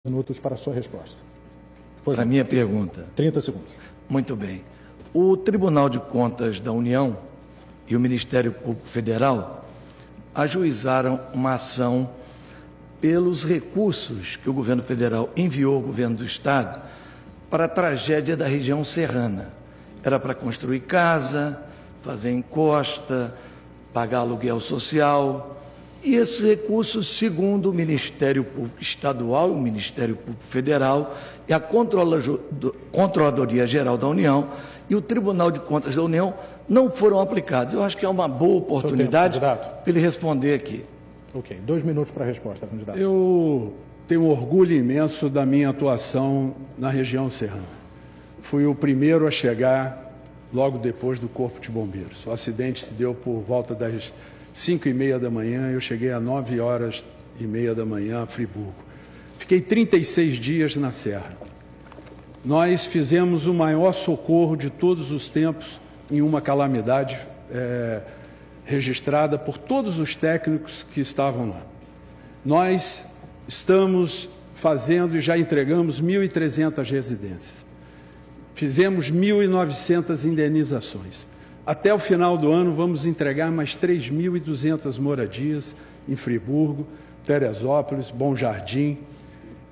minutos para a sua resposta. Para a minha pergunta. 30 segundos. Muito bem. O Tribunal de Contas da União e o Ministério Público Federal ajuizaram uma ação pelos recursos que o governo federal enviou ao governo do Estado para a tragédia da região serrana. Era para construir casa, fazer encosta, pagar aluguel social. E esses recursos, segundo o Ministério Público Estadual, o Ministério Público Federal e a Controladoria Geral da União e o Tribunal de Contas da União, não foram aplicados. Eu acho que é uma boa oportunidade para ele responder aqui. Ok, 2 minutos para a resposta, candidato. Eu tenho um orgulho imenso da minha atuação na região serrana. Fui o primeiro a chegar logo depois do Corpo de Bombeiros. O acidente se deu por volta das 5h30 da manhã, eu cheguei às 9h30 da manhã a Friburgo. Fiquei 36 dias na Serra. Nós fizemos o maior socorro de todos os tempos em uma calamidade registrada por todos os técnicos que estavam lá. Nós estamos fazendo e já entregamos 1.300 residências. Fizemos 1.900 indenizações. Até o final do ano, vamos entregar mais 3.200 moradias em Friburgo, Teresópolis, Bom Jardim,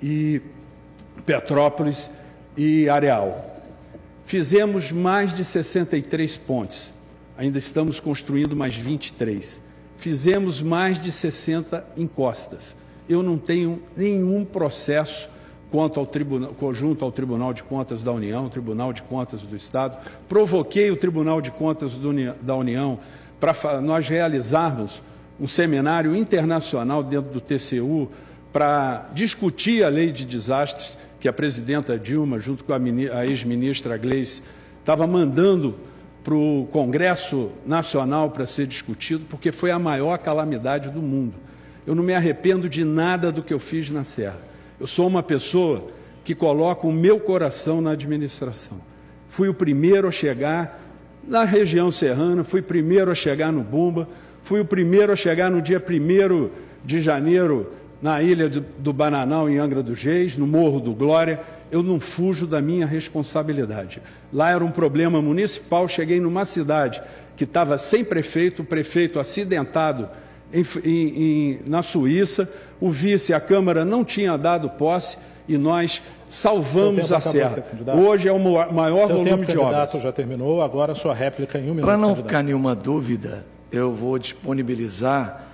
e Petrópolis e Areal. Fizemos mais de 63 pontes, ainda estamos construindo mais 23. Fizemos mais de 60 encostas. Eu não tenho nenhum processo conjunto ao Tribunal de Contas da União, Tribunal de Contas do Estado. Provoquei o Tribunal de Contas da União para nós realizarmos um seminário internacional dentro do TCU para discutir a lei de desastres que a presidenta Dilma, junto com a ex-ministra Gleice, estava mandando para o Congresso Nacional para ser discutido, porque foi a maior calamidade do mundo. Eu não me arrependo de nada do que eu fiz na Serra. Eu sou uma pessoa que coloca o meu coração na administração. Fui o primeiro a chegar na região serrana, fui o primeiro a chegar no Bumba, fui o primeiro a chegar no dia 1º de janeiro na ilha do Bananal, em Angra dos Reis, no Morro do Glória. Eu não fujo da minha responsabilidade. Lá era um problema municipal, cheguei numa cidade que estava sem prefeito, o prefeito acidentado na Suíça, o vice, a Câmara não tinha dado posse e nós salvamos a Serra. Hoje é o maior volume de obras. Candidato já terminou, agora a sua réplica em 1 minuto. Para não ficar nenhuma dúvida, eu vou disponibilizar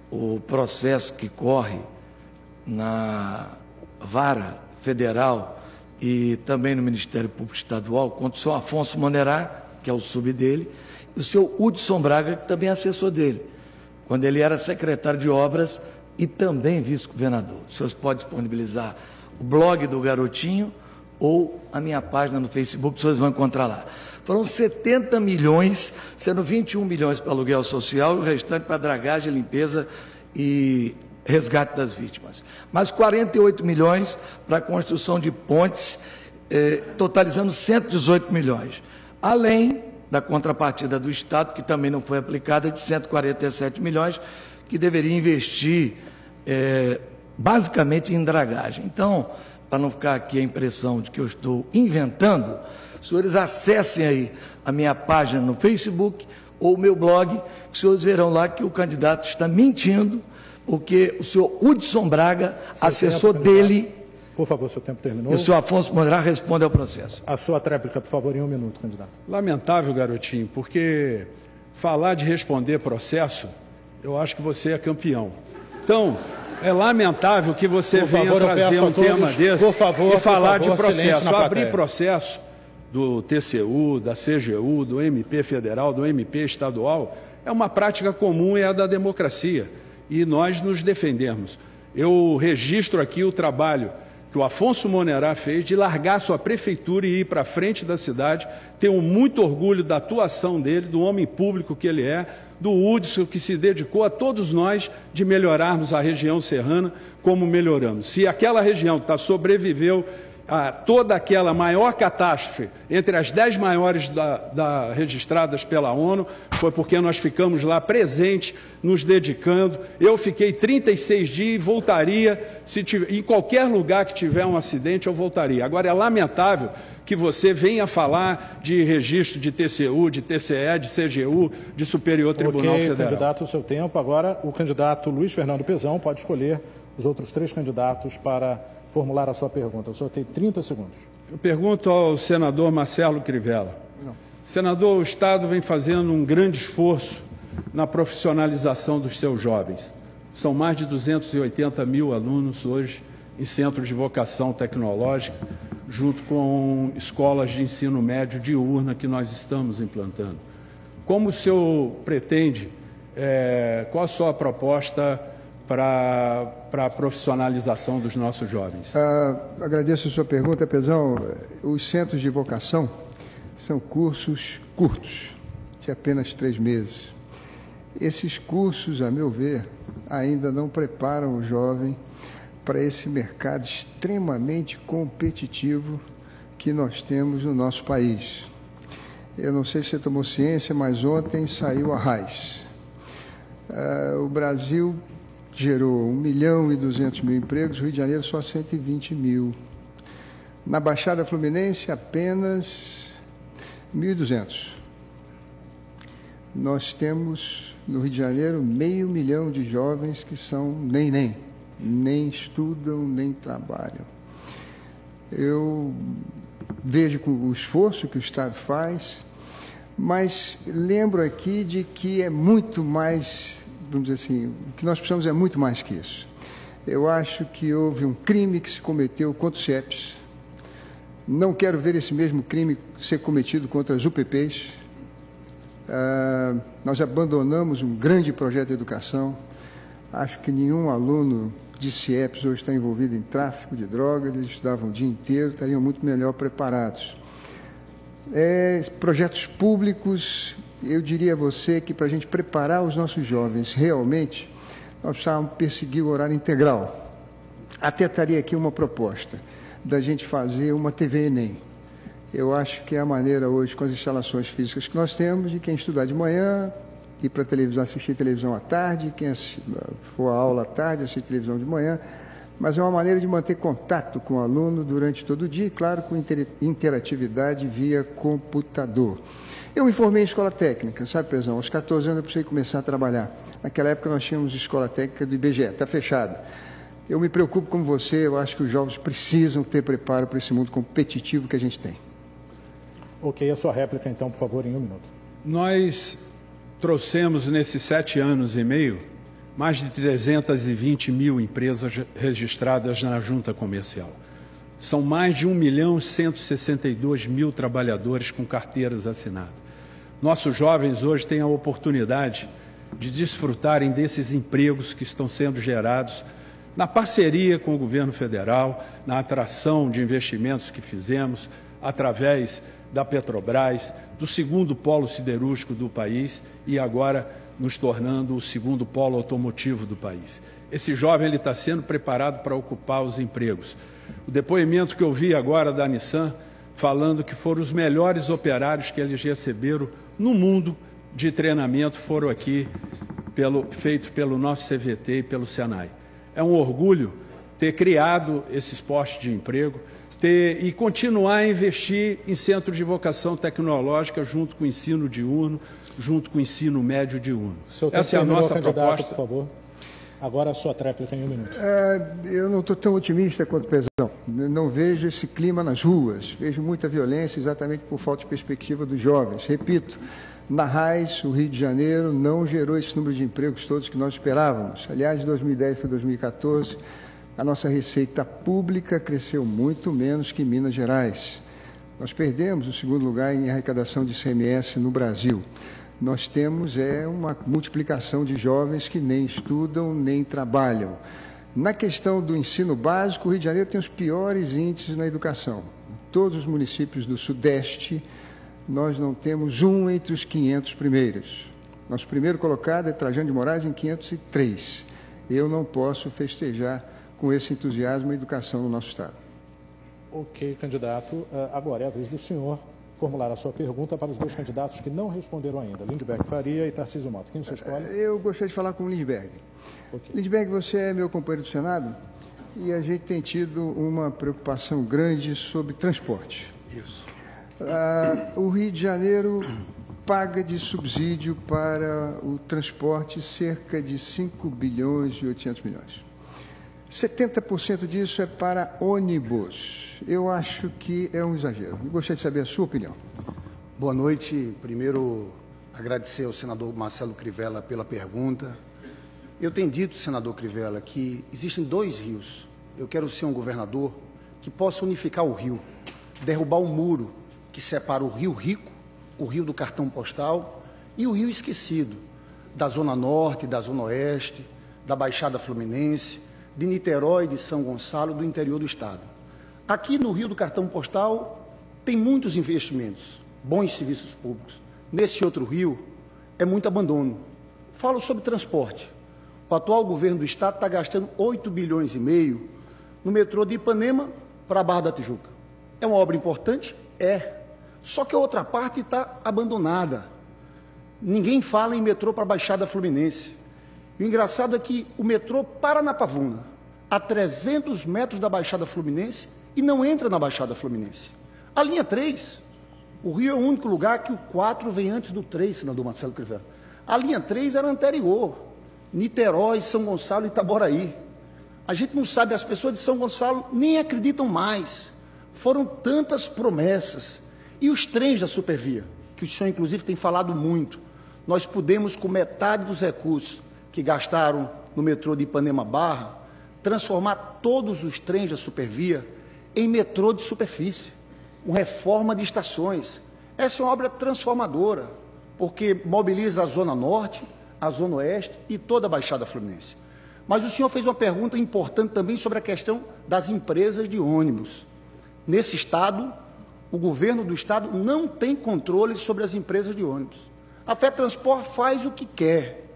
o processo que corre na Vara Federal e também no Ministério Público Estadual contra o senhor Afonso Monerá, que é o sub dele, e o senhor Hudson Braga, que também é assessor dele, quando ele era secretário de Obras e também vice-governador. Os senhores podem disponibilizar o blog do Garotinho ou a minha página no Facebook, os senhores vão encontrar lá. Foram 70 milhões, sendo 21 milhões para aluguel social e o restante para dragagem, limpeza e resgate das vítimas. Mais 48 milhões para a construção de pontes, totalizando 118 milhões. Além da contrapartida do Estado, que também não foi aplicada, de 147 milhões, que deveria investir basicamente em dragagem. Então, para não ficar aqui a impressão de que eu estou inventando, os senhores acessem aí a minha página no Facebook ou o meu blog, que os senhores verão lá que o candidato está mentindo, porque o senhor Hudson Braga, assessor dele... Por favor, seu tempo terminou. E o senhor Afonso Monerá responde ao processo. A sua tréplica, por favor, em 1 minuto, candidato. Lamentável, Garotinho, porque falar de responder processo, eu acho que você é campeão. Então, é lamentável que você venha trazer um tema desse e falar de processo. Abrir processo do TCU, da CGU, do MP federal, do MP estadual, é uma prática comum e é da democracia. E nós nos defendemos. Eu registro aqui o trabalho que o Afonso Monerá fez de largar sua prefeitura e ir para frente da cidade. Tenho muito orgulho da atuação dele, do homem público que ele é, do Hudson, que se dedicou a todos nós de melhorarmos a região serrana como melhoramos. Se aquela região sobreviveu toda aquela maior catástrofe, entre as 10 maiores registradas pela ONU, foi porque nós ficamos lá presentes, nos dedicando. Eu fiquei 36 dias e voltaria, em qualquer lugar que tiver um acidente, eu voltaria. Agora, é lamentável que você venha falar de registro de TCU, de TCE, de CGU, de Superior Tribunal Federal. Candidato, o seu tempo. Agora, o candidato Luiz Fernando Pezão pode escolher os outros 3 candidatos para formular a sua pergunta. O senhor tem 30 segundos. Eu pergunto ao senador Marcelo Crivella. Senador, o Estado vem fazendo um grande esforço na profissionalização dos seus jovens. São mais de 280 mil alunos hoje em centros de vocação tecnológica, junto com escolas de ensino médio diurna que nós estamos implantando. Como o senhor pretende, qual a sua proposta para a profissionalização dos nossos jovens? Agradeço a sua pergunta, Pezão. Os centros de vocação são cursos curtos, de apenas 3 meses. Esses cursos, a meu ver, ainda não preparam o jovem para esse mercado extremamente competitivo que nós temos no nosso país. Eu não sei se você tomou ciência, mas ontem saiu a RAIS. O Brasil gerou 1.200.000 empregos, Rio de Janeiro só 120 mil. Na Baixada Fluminense, apenas 1.200. Nós temos, no Rio de Janeiro, 500 mil de jovens que são nem estudam, nem trabalham. Eu vejo o esforço que o Estado faz, mas lembro aqui de que é muito mais, vamos dizer assim, o que nós precisamos é muito mais que isso. Eu acho que houve um crime que se cometeu contra os CIEPs. Não quero ver esse mesmo crime ser cometido contra as UPPs. Nós abandonamos um grande projeto de educação. Acho que nenhum aluno de CIEPs hoje está envolvido em tráfico de drogas, eles estudavam o dia inteiro, estariam muito melhor preparados. Projetos públicos, eu diria a você que para a gente preparar os nossos jovens realmente, nós precisávamos perseguir o horário integral. Até estaria aqui uma proposta da gente fazer uma TV Enem. Eu acho que é a maneira hoje, com as instalações físicas que nós temos, de quem estudar de manhã, ir para a televisão, assistir televisão à tarde, quem for à aula à tarde, assistir televisão de manhã, mas é uma maneira de manter contato com o aluno durante todo o dia e, claro, com interatividade via computador. Eu me formei em escola técnica, sabe, Pezão? Aos 14 anos eu precisei começar a trabalhar. Naquela época nós tínhamos escola técnica do IBGE, está fechada. Eu me preocupo com você, eu acho que os jovens precisam ter preparo para esse mundo competitivo que a gente tem. Ok, a sua réplica então, por favor, em 1 minuto. Nós trouxemos nesses 7 anos e meio mais de 320 mil empresas registradas na junta comercial. São mais de 1.162.000 trabalhadores com carteiras assinadas. Nossos jovens hoje têm a oportunidade de desfrutarem desses empregos que estão sendo gerados na parceria com o governo federal, na atração de investimentos que fizemos através da Petrobras, do 2º polo siderúrgico do país e agora nos tornando o 2º polo automotivo do país. Esse jovem ele está sendo preparado para ocupar os empregos. O depoimento que eu vi agora da Nissan, falando que foram os melhores operários que eles receberam no mundo de treinamento, foram aqui feito pelo nosso CVT e pelo Senai. É um orgulho ter criado esses postos de emprego e continuar a investir em centros de vocação tecnológica junto com o ensino diurno, junto com o ensino médio diurno. Essa é a nossa proposta. Por favor. Agora a sua tréplica em 1 minuto. Eu não estou tão otimista quanto o Pezão. Não vejo esse clima nas ruas. Vejo muita violência exatamente por falta de perspectiva dos jovens. Repito, na RAIS, o Rio de Janeiro não gerou esse número de empregos todos que nós esperávamos. Aliás, de 2010 para 2014, a nossa receita pública cresceu muito menos que em Minas Gerais. Nós perdemos o 2º lugar em arrecadação de ICMS no Brasil. Nós temos uma multiplicação de jovens que nem estudam, nem trabalham. Na questão do ensino básico, o Rio de Janeiro tem os piores índices na educação. Em todos os municípios do Sudeste, nós não temos um entre os 500 primeiros. Nosso primeiro colocado é Trajano de Moraes, em 503. Eu não posso festejar com esse entusiasmo a educação no nosso Estado. Ok, candidato. Agora é a vez do senhor formular a sua pergunta para os dois candidatos que não responderam ainda, Lindbergh Faria e Tarcísio Mota. Quem você escolhe? Eu gostaria de falar com o Lindbergh. Okay. Lindbergh, você é meu companheiro do Senado e a gente tem tido uma preocupação grande sobre transporte. Isso. O Rio de Janeiro paga de subsídio para o transporte cerca de 5 bilhões e 800 milhões. 70% disso é para ônibus. Eu acho que é um exagero. Eu gostaria de saber a sua opinião. Boa noite. Primeiro, agradecer ao senador Marcelo Crivella pela pergunta. Eu tenho dito, senador Crivella, que existem dois rios. Eu quero ser um governador que possa unificar o rio, derrubar o muro que separa o Rio Rico, o rio do cartão postal, e o rio esquecido, da Zona Norte, da Zona Oeste, da Baixada Fluminense, de Niterói, de São Gonçalo, do interior do estado. Aqui no rio do cartão postal tem muitos investimentos, bons serviços públicos. Nesse outro rio é muito abandono. Falo sobre transporte. O atual governo do estado está gastando 8 bilhões e meio no metrô de Ipanema para a Barra da Tijuca. É uma obra importante? É. Só que a outra parte está abandonada. Ninguém fala em metrô para a Baixada Fluminense. E o engraçado é que o metrô para na Pavuna, a 300 metros da Baixada Fluminense, e não entra na Baixada Fluminense. A linha 3, o Rio é o único lugar que o 4 vem antes do 3, senador Marcelo Crivella. A linha 3 era anterior, Niterói, São Gonçalo e Itaboraí. A gente não sabe, as pessoas de São Gonçalo nem acreditam mais. Foram tantas promessas. E os trens da Supervia, que o senhor inclusive tem falado muito. Nós pudemos, com metade dos recursos que gastaram no metrô de Ipanema Barra, transformar todos os trens da Supervia em metrô de superfície, com reforma de estações. Essa é uma obra transformadora, porque mobiliza a Zona Norte, a Zona Oeste e toda a Baixada Fluminense. Mas o senhor fez uma pergunta importante também sobre a questão das empresas de ônibus. Nesse estado, o governo do estado não tem controle sobre as empresas de ônibus. A FETransport faz o que quer.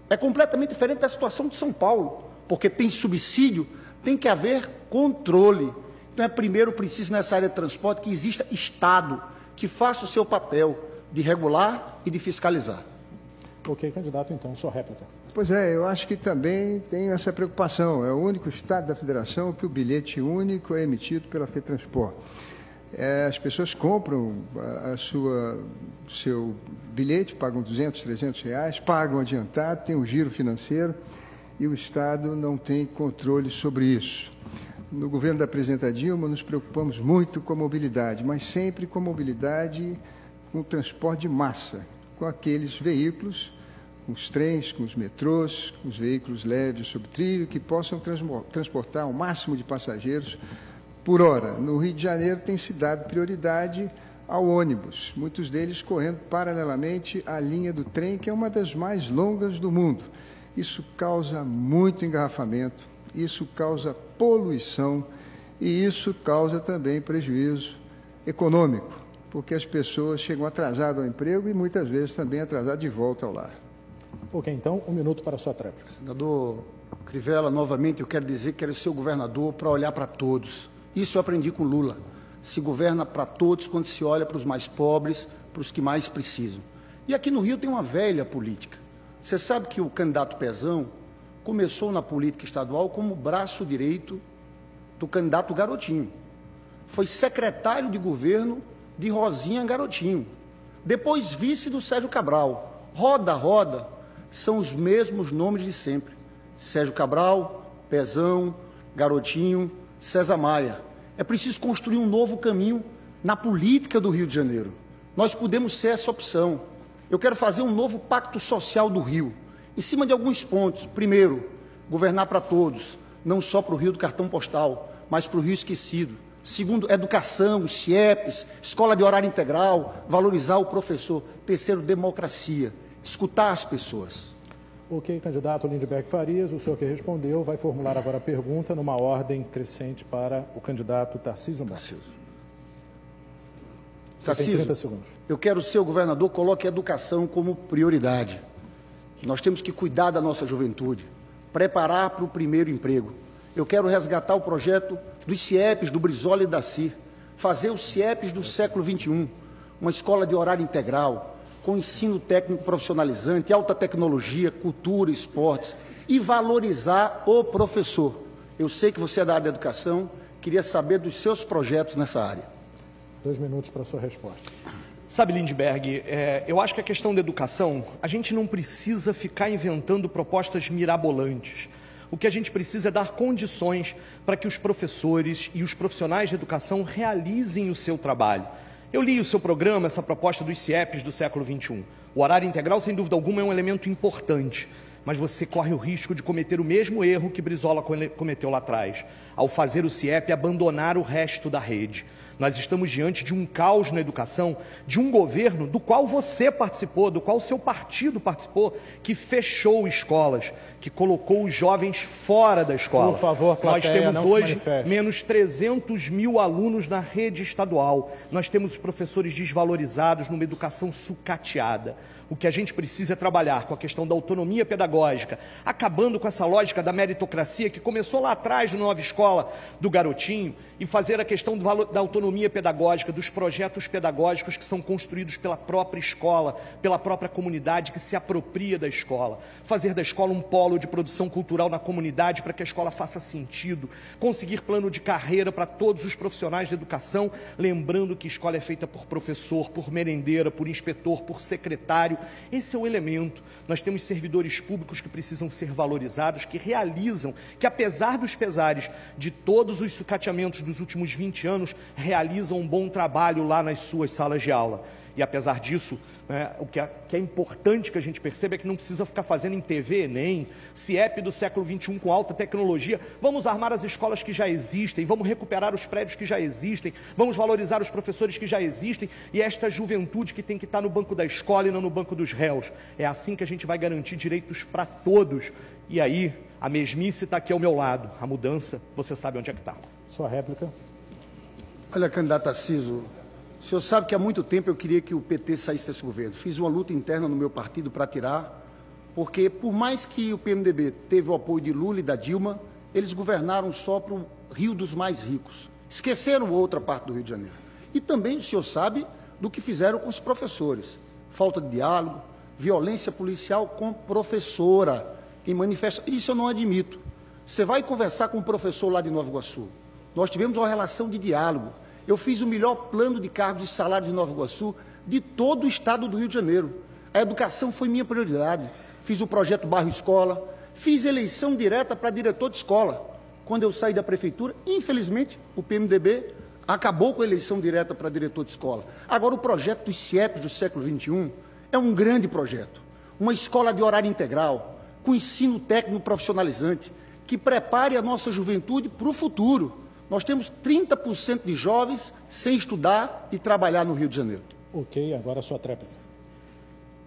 É completamente diferente da situação de São Paulo, porque tem subsídio, tem que haver controle. Então, primeiro preciso, nessa área de transporte, que exista Estado, que faça o seu papel de regular e de fiscalizar. Ok, candidato, então, sua réplica. Pois é, eu acho que também tem essa preocupação. É o único estado da federação que o bilhete único é emitido pela FETransport. As pessoas compram seu bilhete, pagam 200, 300 reais, pagam adiantado, tem um giro financeiro e o Estado não tem controle sobre isso. No governo da presidenta Dilma, nos preocupamos muito com a mobilidade, mas sempre com a mobilidade com o transporte de massa, com aqueles veículos, com os trens, com os metrôs, com os veículos leves sobre trilho, que possam transportar o máximo de passageiros por hora. No Rio de Janeiro tem se dado prioridade ao ônibus, muitos deles correndo paralelamente à linha do trem, que é uma das mais longas do mundo. Isso causa muito engarrafamento, isso causa poluição e isso causa também prejuízo econômico, porque as pessoas chegam atrasadas ao emprego e muitas vezes também atrasadas de volta ao lar. Ok, então, 1 minuto para a sua tréplica. Senador Crivella, novamente eu quero dizer que quero ser o governador para olhar para todos. Isso eu aprendi com Lula. Se governa para todos quando se olha para os mais pobres, para os que mais precisam. E aqui no Rio tem uma velha política. Você sabe que o candidato Pezão começou na política estadual como braço direito do candidato Garotinho. Foi secretário de governo de Rosinha Garotinho. Depois vice do Sérgio Cabral. Roda, roda, são os mesmos nomes de sempre. Sérgio Cabral, Pezão, Garotinho, César Maia. É preciso construir um novo caminho na política do Rio de Janeiro. Nós podemos ser essa opção. Eu quero fazer um novo pacto social do Rio, em cima de alguns pontos. Primeiro, governar para todos, não só para o Rio do cartão postal, mas para o Rio esquecido. Segundo, educação, CIEPs, escola de horário integral, valorizar o professor. Terceiro, democracia, escutar as pessoas. Ok, candidato Lindbergh Farias, o senhor que respondeu vai formular agora a pergunta numa ordem crescente para o candidato Tarcísio Mota. Tarcísio, 30 segundos. Eu quero ser o governador, coloque a educação como prioridade. Nós temos que cuidar da nossa juventude, preparar para o primeiro emprego. eu quero resgatar o projeto dos CIEPs, do Brizola e da CIR, fazer os CIEPs do século XXI, uma escola de horário integral, com ensino técnico profissionalizante, alta tecnologia, cultura, esportes, e valorizar o professor. Eu sei que você é da área da educação, queria saber dos seus projetos nessa área. 2 minutos para a sua resposta. Sabe, Lindbergh, eu acho que a questão da educação, a gente não precisa ficar inventando propostas mirabolantes. O que a gente precisa é dar condições para que os professores e os profissionais de educação realizem o seu trabalho. Eu li o seu programa, essa proposta dos CIEPs do século XXI. O horário integral, sem dúvida alguma, é um elemento importante, mas você corre o risco de cometer o mesmo erro que Brizola cometeu lá atrás, ao fazer o CIEP abandonar o resto da rede. Nós estamos diante de um caos na educação, de um governo do qual você participou, do qual o seu partido participou, que fechou escolas, que colocou os jovens fora da escola. Por favor, plateia, nós temos hoje menos 300 mil alunos na rede estadual. Nós temos os professores desvalorizados, numa educação sucateada. O que a gente precisa é trabalhar com a questão da autonomia pedagógica, acabando com essa lógica da meritocracia que começou lá atrás, no Nova Escola do Garotinho, e fazer a questão da autonomia pedagógica, dos projetos pedagógicos que são construídos pela própria escola, pela própria comunidade que se apropria da escola. Fazer da escola um polo de produção cultural na comunidade para que a escola faça sentido. Conseguir plano de carreira para todos os profissionais de educação, lembrando que a escola é feita por professor, por merendeira, por inspetor, por secretário. Esse é o elemento. Nós temos servidores públicos que precisam ser valorizados, que realizam, que apesar dos pesares de todos os sucateamentos dos últimos 20 anos, realizam um bom trabalho lá nas suas salas de aula. E apesar disso, o que é importante que a gente perceba é que não precisa ficar fazendo em TV, nem CIEP do século XXI com alta tecnologia. Vamos armar as escolas que já existem, vamos recuperar os prédios que já existem, vamos valorizar os professores que já existem e esta juventude que tem que estar no banco da escola e não no banco dos réus. É assim que a gente vai garantir direitos para todos. E aí, a mesmice está aqui ao meu lado. A mudança, você sabe onde é que está. Sua réplica. Olha, candidato Tarcísio, o senhor sabe que há muito tempo eu queria que o PT saísse desse governo. Fiz uma luta interna no meu partido para tirar, porque por mais que o PMDB teve o apoio de Lula e da Dilma, eles governaram só para o Rio dos mais ricos. Esqueceram outra parte do Rio de Janeiro. E também o senhor sabe do que fizeram com os professores. Falta de diálogo, violência policial com professora em manifestação. Isso eu não admito. Você vai conversar com um professor lá de Nova Iguaçu. Nós tivemos uma relação de diálogo. Eu fiz o melhor plano de cargos e salários de Nova Iguaçu de todo o estado do Rio de Janeiro. A educação foi minha prioridade. Fiz o projeto Bairro Escola, fiz eleição direta para diretor de escola. Quando eu saí da prefeitura, infelizmente, o PMDB acabou com a eleição direta para diretor de escola. Agora, o projeto dos CIEPs do século XXI é um grande projeto. Uma escola de horário integral, com ensino técnico profissionalizante, que prepare a nossa juventude para o futuro. Nós temos 30% de jovens sem estudar e trabalhar no Rio de Janeiro. Ok, agora a sua tréplica.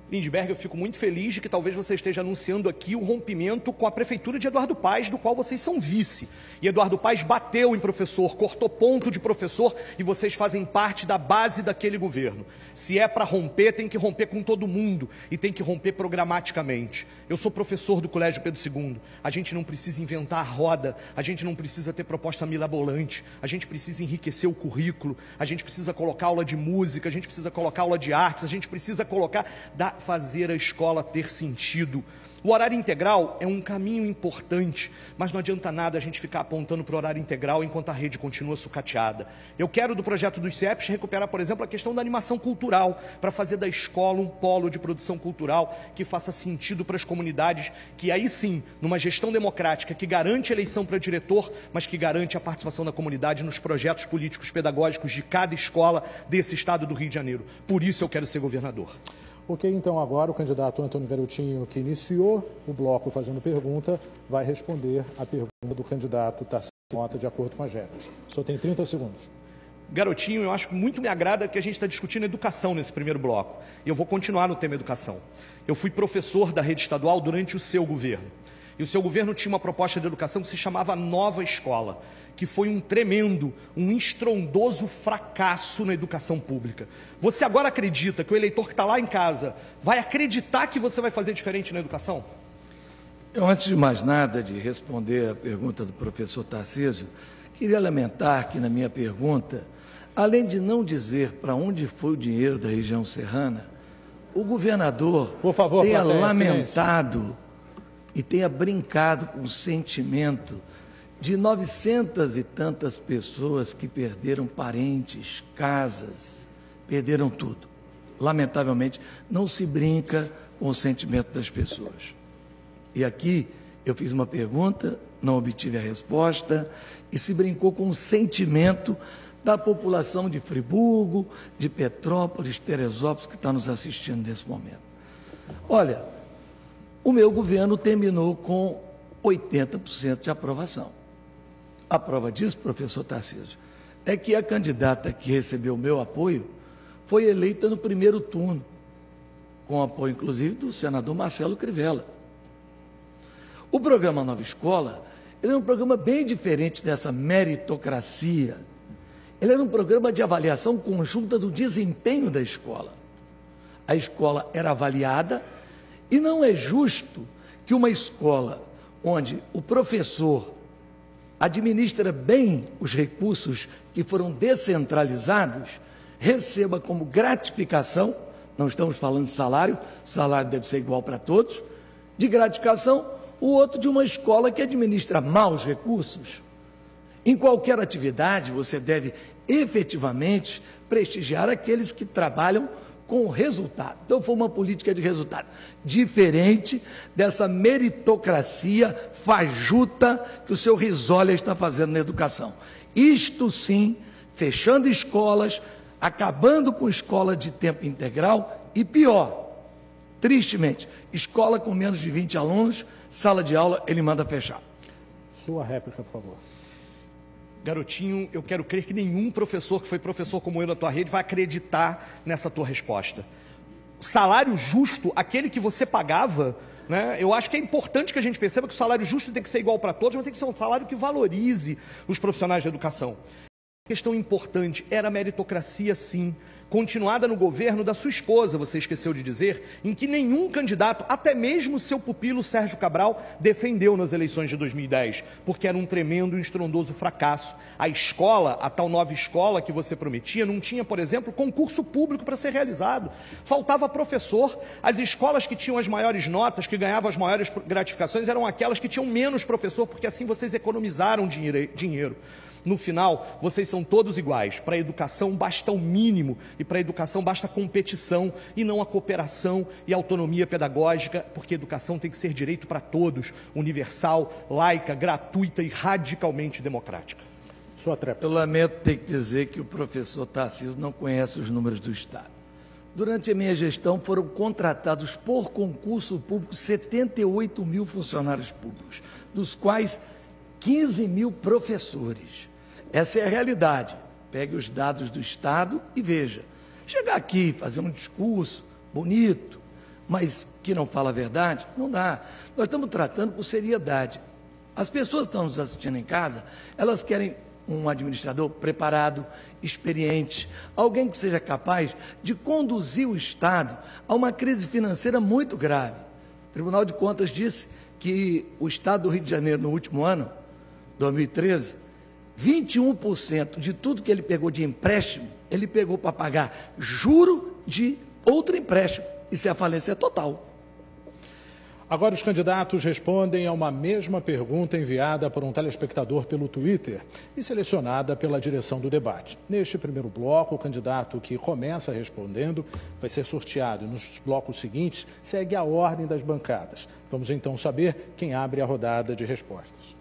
Lindbergh, eu fico muito feliz de que talvez você esteja anunciando aqui o rompimento com a prefeitura de Eduardo Paes, do qual vocês são vice. E Eduardo Paes bateu em professor, cortou ponto de professor e vocês fazem parte da base daquele governo. Se é para romper, tem que romper com todo mundo e tem que romper programaticamente. Eu sou professor do Colégio Pedro II. A gente não precisa inventar a roda, a gente não precisa ter proposta mirabolante, a gente precisa enriquecer o currículo, a gente precisa colocar aula de música, a gente precisa colocar aula de artes, a gente precisa colocar... fazer a escola ter sentido. O horário integral é um caminho importante, mas não adianta nada a gente ficar apontando para o horário integral enquanto a rede continua sucateada. Eu quero, do projeto dos CIEPs, recuperar, por exemplo, a questão da animação cultural, para fazer da escola um polo de produção cultural que faça sentido para as comunidades, que aí sim, numa gestão democrática, que garante a eleição para diretor, mas que garante a participação da comunidade nos projetos políticos pedagógicos de cada escola desse estado do Rio de Janeiro. Por isso eu quero ser governador. Ok, então agora o candidato Antônio Garotinho, que iniciou o bloco fazendo pergunta, vai responder a pergunta do candidato Tarcísio Mota de acordo com as regras. O senhor tem 30 segundos. Garotinho, eu acho que muito me agrada que a gente está discutindo educação nesse primeiro bloco. E eu vou continuar no tema educação. Eu fui professor da rede estadual durante o seu governo. E o seu governo tinha uma proposta de educação que se chamava Nova Escola, que foi um tremendo, um estrondoso fracasso na educação pública. Você agora acredita que o eleitor que está lá em casa vai acreditar que você vai fazer diferente na educação? Eu, antes de mais nada, de responder a pergunta do professor Tarcísio, queria lamentar que, na minha pergunta, além de não dizer para onde foi o dinheiro da região serrana, o governador por favor, tenha plateia, lamentado silêncio. E tenha brincado com o sentimento de 900 e tantas pessoas que perderam parentes, casas, perderam tudo. Lamentavelmente, não se brinca com o sentimento das pessoas. E aqui eu fiz uma pergunta, não obtive a resposta, e se brincou com o sentimento da população de Friburgo, de Petrópolis, Teresópolis, que está nos assistindo nesse momento. Olha, o meu governo terminou com 80% de aprovação. A prova disso, professor Tarcísio, é que a candidata que recebeu o meu apoio foi eleita no primeiro turno, com apoio, inclusive, do senador Marcelo Crivella. O programa Nova Escola, ele é um programa bem diferente dessa meritocracia. Ele era um programa de avaliação conjunta do desempenho da escola. A escola era avaliada e não é justo que uma escola onde o professor administra bem os recursos que foram descentralizados receba como gratificação, não estamos falando de salário, o salário deve ser igual para todos, de gratificação, o outro de uma escola que administra mal os recursos. Em qualquer atividade, você deve efetivamente prestigiar aqueles que trabalham com resultado. Então, foi uma política de resultado, diferente dessa meritocracia fajuta que o seu Risolha está fazendo na educação. Isto sim, fechando escolas, acabando com escola de tempo integral e pior, tristemente, escola com menos de 20 alunos, sala de aula, ele manda fechar. Sua réplica, por favor. Garotinho, eu quero crer que nenhum professor que foi professor como eu na tua rede vai acreditar nessa tua resposta. Salário justo, aquele que você pagava, né? Eu acho que é importante que a gente perceba que o salário justo tem que ser igual para todos, mas tem que ser um salário que valorize os profissionais da educação. Questão importante, era meritocracia sim, continuada no governo da sua esposa, você esqueceu de dizer, em que nenhum candidato, até mesmo seu pupilo Sérgio Cabral, defendeu nas eleições de 2010, porque era um tremendo e estrondoso fracasso. A escola, a tal nova escola que você prometia, não tinha, por exemplo, concurso público para ser realizado. Faltava professor. As escolas que tinham as maiores notas, que ganhavam as maiores gratificações, eram aquelas que tinham menos professor, porque assim vocês economizaram dinheiro. No final, vocês são todos iguais. Para a educação basta o mínimo e para a educação basta a competição e não a cooperação e a autonomia pedagógica, porque a educação tem que ser direito para todos, universal, laica, gratuita e radicalmente democrática. Sua tréplica. Eu lamento ter que dizer que o professor Tarcísio não conhece os números do Estado. Durante a minha gestão foram contratados por concurso público 78 mil funcionários públicos, dos quais 15 mil professores. Essa é a realidade. Pegue os dados do Estado e veja. Chegar aqui, fazer um discurso bonito, mas que não fala a verdade, não dá. Nós estamos tratando com seriedade. As pessoas que estão nos assistindo em casa, elas querem um administrador preparado, experiente, alguém que seja capaz de conduzir o Estado a uma crise financeira muito grave. O Tribunal de Contas disse que o Estado do Rio de Janeiro, no último ano, 2013, 21% de tudo que ele pegou de empréstimo, ele pegou para pagar juro de outro empréstimo. Isso é a falência total. Agora os candidatos respondem a uma mesma pergunta enviada por um telespectador pelo Twitter e selecionada pela direção do debate. Neste primeiro bloco, o candidato que começa respondendo vai ser sorteado. Nos blocos seguintes, segue a ordem das bancadas. Vamos então saber quem abre a rodada de respostas.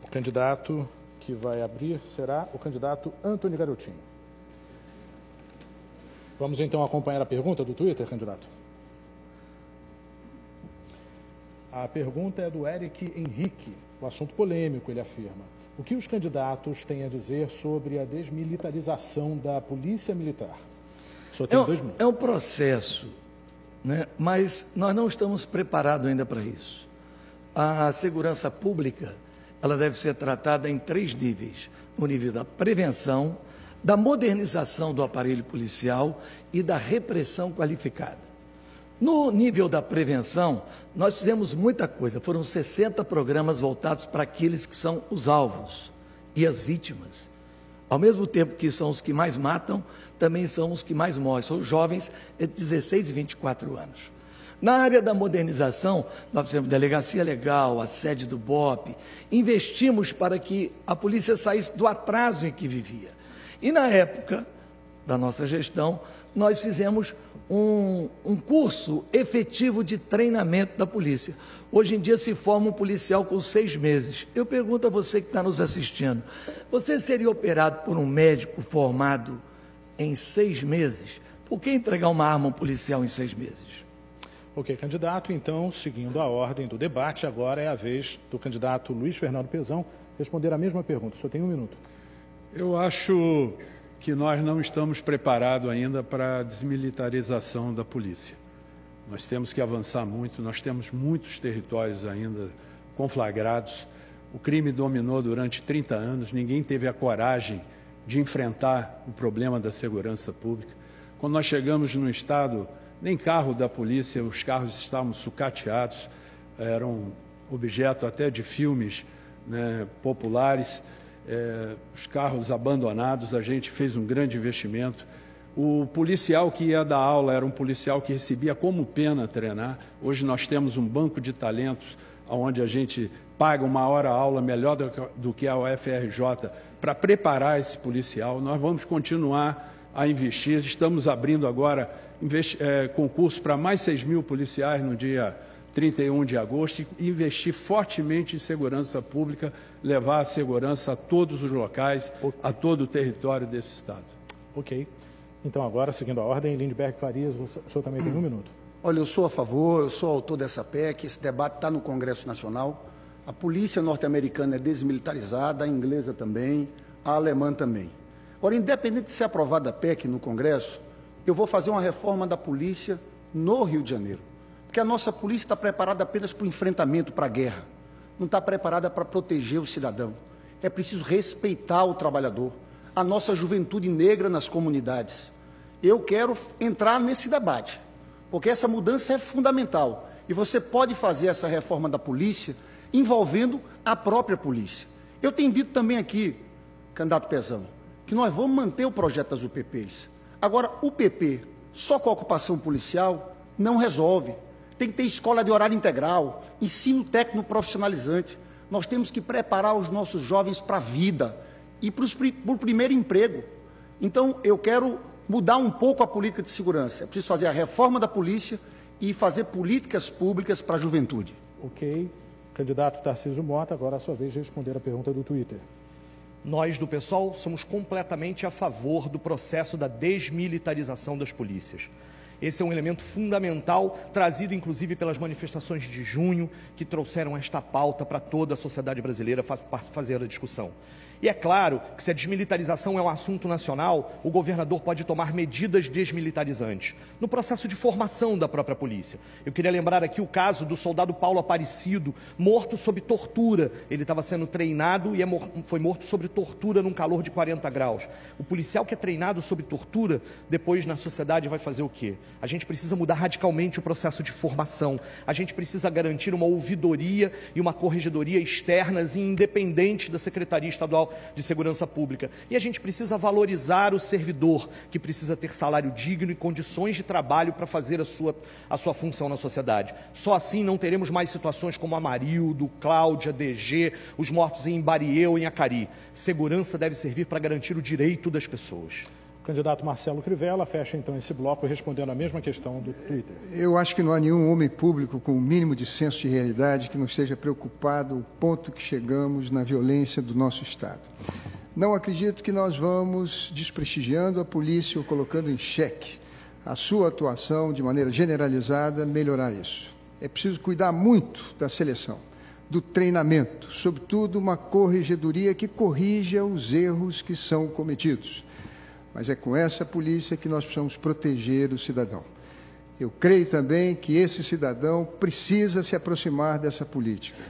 O candidato que vai abrir será o candidato Antônio Garotinho. Vamos então acompanhar a pergunta do Twitter, candidato. A pergunta é do Eric Henrique, o assunto polêmico, ele afirma. O que os candidatos têm a dizer sobre a desmilitarização da Polícia Militar? O senhor tem 2 minutos. É um processo, né? Mas nós não estamos preparados ainda para isso. A segurança pública, ela deve ser tratada em 3 níveis. No nível da prevenção, da modernização do aparelho policial e da repressão qualificada. No nível da prevenção, nós fizemos muita coisa. Foram 60 programas voltados para aqueles que são os alvos e as vítimas. Ao mesmo tempo que são os que mais matam, também são os que mais morrem. São os jovens de 16 e 24 anos. Na área da modernização, nós fizemos delegacia legal, a sede do BOP, investimos para que a polícia saísse do atraso em que vivia. E na época da nossa gestão, nós fizemos um curso efetivo de treinamento da polícia. Hoje em dia se forma um policial com 6 meses. Eu pergunto a você que está nos assistindo, você seria operado por um médico formado em 6 meses? Por que entregar uma arma a um policial em 6 meses? Ok, candidato, então, seguindo a ordem do debate, agora é a vez do candidato Luiz Fernando Pezão responder a mesma pergunta. O senhor tem 1 minuto. Eu acho que nós não estamos preparados ainda para a desmilitarização da polícia. Nós temos que avançar muito, nós temos muitos territórios ainda conflagrados. O crime dominou durante 30 anos, ninguém teve a coragem de enfrentar o problema da segurança pública. Quando nós chegamos no estado, nem carro da polícia, os carros estavam sucateados, eram objeto até de filmes, né, populares, os carros abandonados. A gente fez um grande investimento. O policial que ia dar aula era um policial que recebia como pena treinar. Hoje nós temos um banco de talentos onde a gente paga uma hora aula melhor do que a UFRJ para preparar esse policial. Nós vamos continuar a investir. Estamos abrindo agora concurso para mais 6 mil policiais no dia 31 de agosto e investir fortemente em segurança pública, levar a segurança a todos os locais, a todo o território desse estado. Ok. Então agora, seguindo a ordem, Lindbergh Farias, o senhor também tem 1 minuto. Olha, eu sou a favor, eu sou autor dessa PEC, esse debate está no Congresso Nacional. A polícia norte-americana é desmilitarizada, a inglesa também, a alemã também. Agora, independente de ser aprovada a PEC no Congresso, eu vou fazer uma reforma da polícia no Rio de Janeiro. Porque a nossa polícia está preparada apenas para o enfrentamento, para a guerra. Não está preparada para proteger o cidadão. É preciso respeitar o trabalhador, a nossa juventude negra nas comunidades. Eu quero entrar nesse debate, porque essa mudança é fundamental. E você pode fazer essa reforma da polícia envolvendo a própria polícia. Eu tenho dito também aqui, candidato Pezão, que nós vamos manter o projeto das UPPs. Agora, o PP, só com a ocupação policial, não resolve. Tem que ter escola de horário integral, ensino técnico profissionalizante. Nós temos que preparar os nossos jovens para a vida e para o primeiro emprego. Então, eu quero mudar um pouco a política de segurança. É preciso fazer a reforma da polícia e fazer políticas públicas para a juventude. Ok. Candidato Tarcísio Mota, agora é a sua vez de responder a pergunta do Twitter. Nós, do PSOL, somos completamente a favor do processo da desmilitarização das polícias. Esse é um elemento fundamental, trazido inclusive pelas manifestações de junho, que trouxeram esta pauta para toda a sociedade brasileira fazer a discussão. E é claro que se a desmilitarização é um assunto nacional, o governador pode tomar medidas desmilitarizantes no processo de formação da própria polícia. Eu queria lembrar aqui o caso do soldado Paulo Aparecido, morto sob tortura. Ele estava sendo treinado e foi morto sob tortura num calor de 40 graus. O policial que é treinado sob tortura, depois na sociedade vai fazer o quê? A gente precisa mudar radicalmente o processo de formação. A gente precisa garantir uma ouvidoria e uma corregedoria externas e independentes da Secretaria Estadual de Segurança Pública. E a gente precisa valorizar o servidor, que precisa ter salário digno e condições de trabalho para fazer a sua função na sociedade. Só assim não teremos mais situações como Amarildo, Cláudia, DG, os mortos em Imbarieu e em Acari. Segurança deve servir para garantir o direito das pessoas. O candidato Marcelo Crivella fecha então esse bloco respondendo a mesma questão do Twitter. Eu acho que não há nenhum homem público com o mínimo de senso de realidade que não esteja preocupado o ponto que chegamos na violência do nosso Estado. Não acredito que nós vamos desprestigiando a polícia ou colocando em xeque a sua atuação de maneira generalizada, melhorar isso. É preciso cuidar muito da seleção, do treinamento, sobretudo uma corregedoria que corrija os erros que são cometidos. Mas é com essa polícia que nós precisamos proteger o cidadão. Eu creio também que esse cidadão precisa se aproximar dessa política.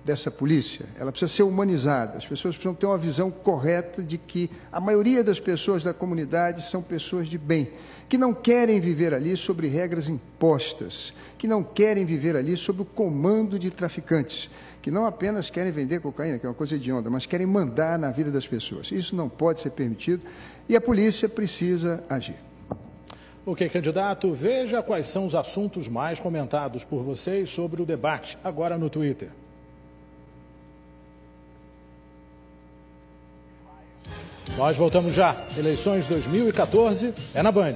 dessa polícia, ela precisa ser humanizada. As pessoas precisam ter uma visão correta de que a maioria das pessoas da comunidade são pessoas de bem, que não querem viver ali sobre regras impostas, que não querem viver ali sob o comando de traficantes, que não apenas querem vender cocaína, que é uma coisa hedionda, mas querem mandar na vida das pessoas. Isso não pode ser permitido e a polícia precisa agir. Ok, candidato, veja quais são os assuntos mais comentados por vocês sobre o debate, agora no Twitter. Nós voltamos já. Eleições 2014 é na Band.